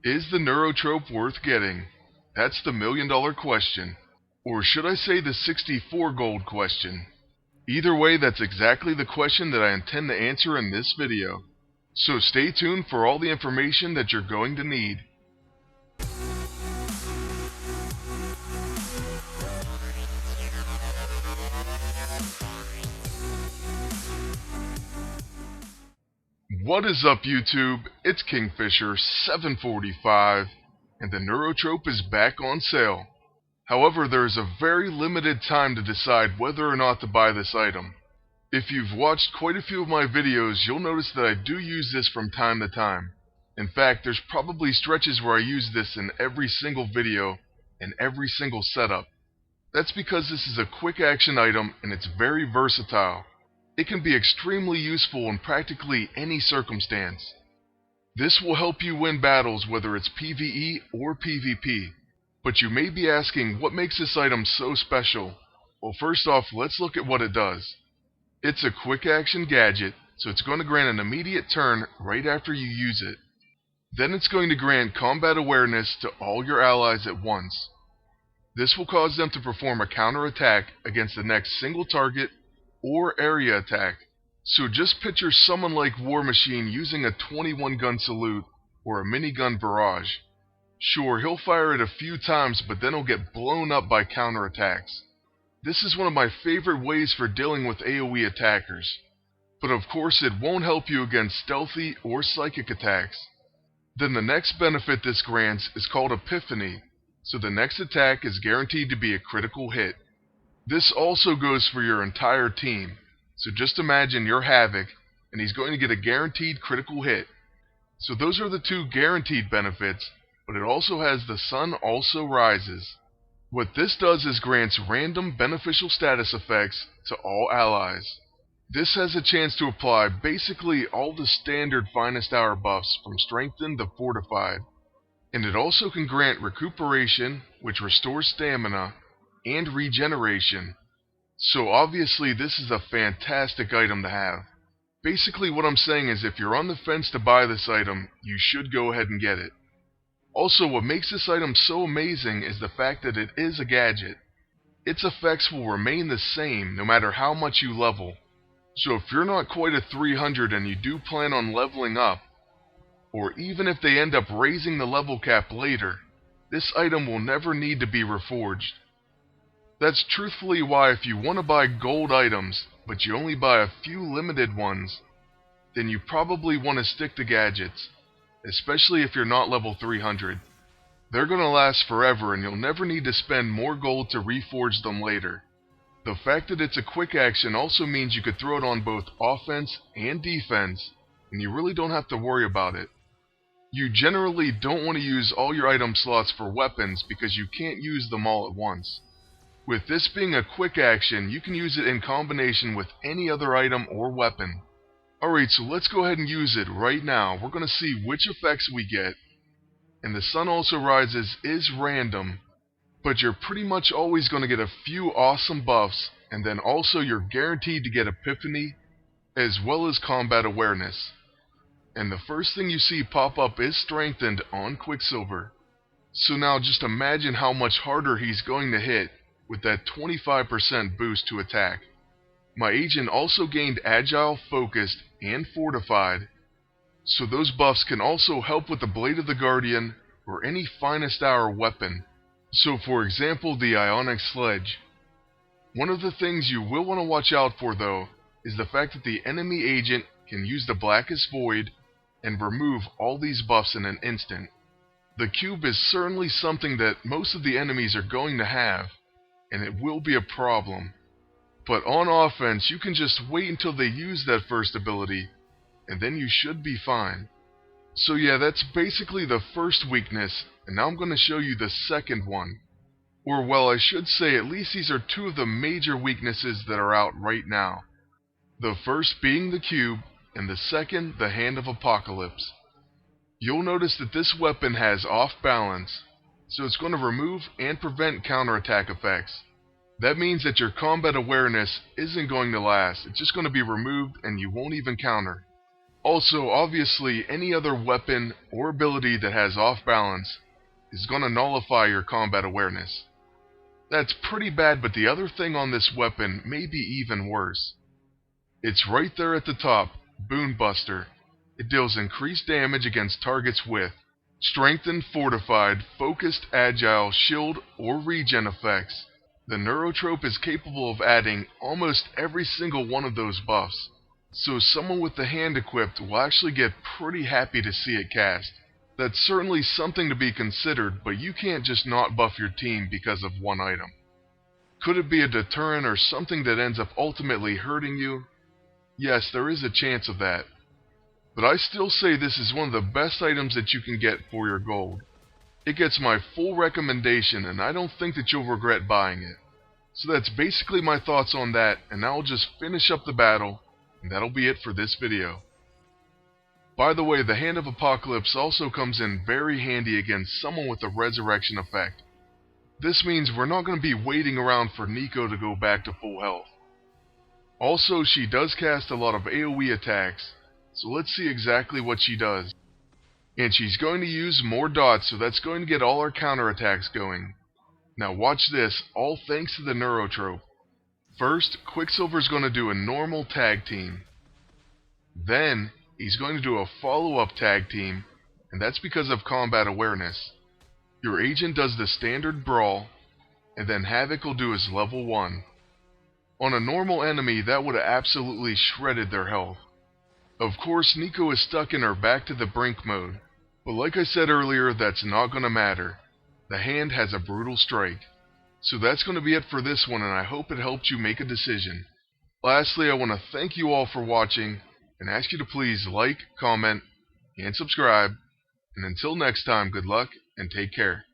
Is the Neurotrope worth getting? That's the $1,000,000 question. Or should I say the 64 gold question? Either way, that's exactly the question that I intend to answer in this video. So stay tuned for all the information that you're going to need. What is up, YouTube? It's Kingfisher745, and the Neurotrope is back on sale. However, there is a very limited time to decide whether or not to buy this item. If you've watched quite a few of my videos, you'll notice that I do use this from time to time. In fact, there's probably stretches where I use this in every single video and every single setup. That's because this is a quick action item and it's very versatile. It can be extremely useful in practically any circumstance. This will help you win battles whether it's PvE or PvP. But you may be asking, what makes this item so special? Well, first off, let's look at what it does. It's a quick action gadget, so it's going to grant an immediate turn right after you use it. Then it's going to grant combat awareness to all your allies at once. This will cause them to perform a counterattack against the next single target or area attack. So just picture someone like War Machine using a 21 gun salute or a minigun barrage. Sure, he'll fire it a few times, but then he'll get blown up by counterattacks. This is one of my favorite ways for dealing with AoE attackers. But of course it won't help you against stealthy or psychic attacks. Then the next benefit this grants is called Epiphany, so the next attack is guaranteed to be a critical hit. This also goes for your entire team, so just imagine you're Havoc, and he's going to get a guaranteed critical hit. So those are the two guaranteed benefits, but it also has the Sun Also Rises. What this does is grants random beneficial status effects to all allies. This has a chance to apply basically all the standard finest hour buffs from Strengthened to Fortified. And it also can grant Recuperation, which restores stamina, and Regeneration. So obviously this is a fantastic item to have. Basically what I'm saying is if you're on the fence to buy this item, you should go ahead and get it. Also, what makes this item so amazing is the fact that it is a gadget. Its effects will remain the same no matter how much you level. So if you're not quite a 300 and you do plan on leveling up, or even if they end up raising the level cap later, this item will never need to be reforged. That's truthfully why if you want to buy gold items, but you only buy a few limited ones, then you probably want to stick to gadgets, especially if you're not level 300. They're going to last forever and you'll never need to spend more gold to reforge them later. The fact that it's a quick action also means you could throw it on both offense and defense, and you really don't have to worry about it. You generally don't want to use all your item slots for weapons because you can't use them all at once. With this being a quick action, you can use it in combination with any other item or weapon. Alright, so let's go ahead and use it right now. We're going to see which effects we get. And the Sun Also Rises is random, but you're pretty much always going to get a few awesome buffs, and then also you're guaranteed to get Epiphany, as well as combat awareness. And the first thing you see pop up is Strengthened on Quicksilver. So now just imagine how much harder he's going to hit with that 25% boost to attack. My agent also gained Agile, Focused, and Fortified, so those buffs can also help with the Blade of the Guardian or any finest hour weapon. So for example, the Ionic Sledge. One of the things you will want to watch out for though, is the fact that the enemy agent can use the Blackest Void and remove all these buffs in an instant. The cube is certainly something that most of the enemies are going to have, and it will be a problem. But on offense, you can just wait until they use that first ability, and then you should be fine. So yeah, that's basically the first weakness, and now I'm going to show you the second one. Or well, I should say at least these are two of the major weaknesses that are out right now. The first being the cube, and the second the Hand of Apocalypse. You'll notice that this weapon has off balance, so it's going to remove and prevent counterattack effects. That means that your combat awareness isn't going to last, it's just going to be removed and you won't even counter. Also, obviously, any other weapon or ability that has off balance is going to nullify your combat awareness. That's pretty bad, but the other thing on this weapon may be even worse. It's right there at the top, Boon Buster. It deals increased damage against targets with strengthened, fortified, focused, agile, shield, or regen effects. The Neurotrope is capable of adding almost every single one of those buffs, so someone with the hand equipped will actually get pretty happy to see it cast. That's certainly something to be considered, but you can't just not buff your team because of one item. Could it be a deterrent or something that ends up ultimately hurting you? Yes, there is a chance of that. But I still say this is one of the best items that you can get for your gold. It gets my full recommendation, and I don't think that you'll regret buying it. So that's basically my thoughts on that, and now I'll just finish up the battle, and that'll be it for this video. By the way, the Hand of Apocalypse also comes in very handy against someone with a resurrection effect. This means we're not going to be waiting around for Nico to go back to full health. Also, she does cast a lot of AoE attacks, so let's see exactly what she does. And she's going to use more dots, so that's going to get all our counterattacks going. Now watch this, all thanks to the Neurotrope. First, Quicksilver's going to do a normal tag team. Then, he's going to do a follow-up tag team, and that's because of combat awareness. Your agent does the standard brawl, and then Havoc will do his level 1. On a normal enemy, that would have absolutely shredded their health. Of course, Nico is stuck in her back to the brink mode, but like I said earlier, that's not going to matter. The hand has a brutal strike. So that's going to be it for this one, and I hope it helped you make a decision. Lastly, I want to thank you all for watching, and ask you to please like, comment, and subscribe. And until next time, good luck, and take care.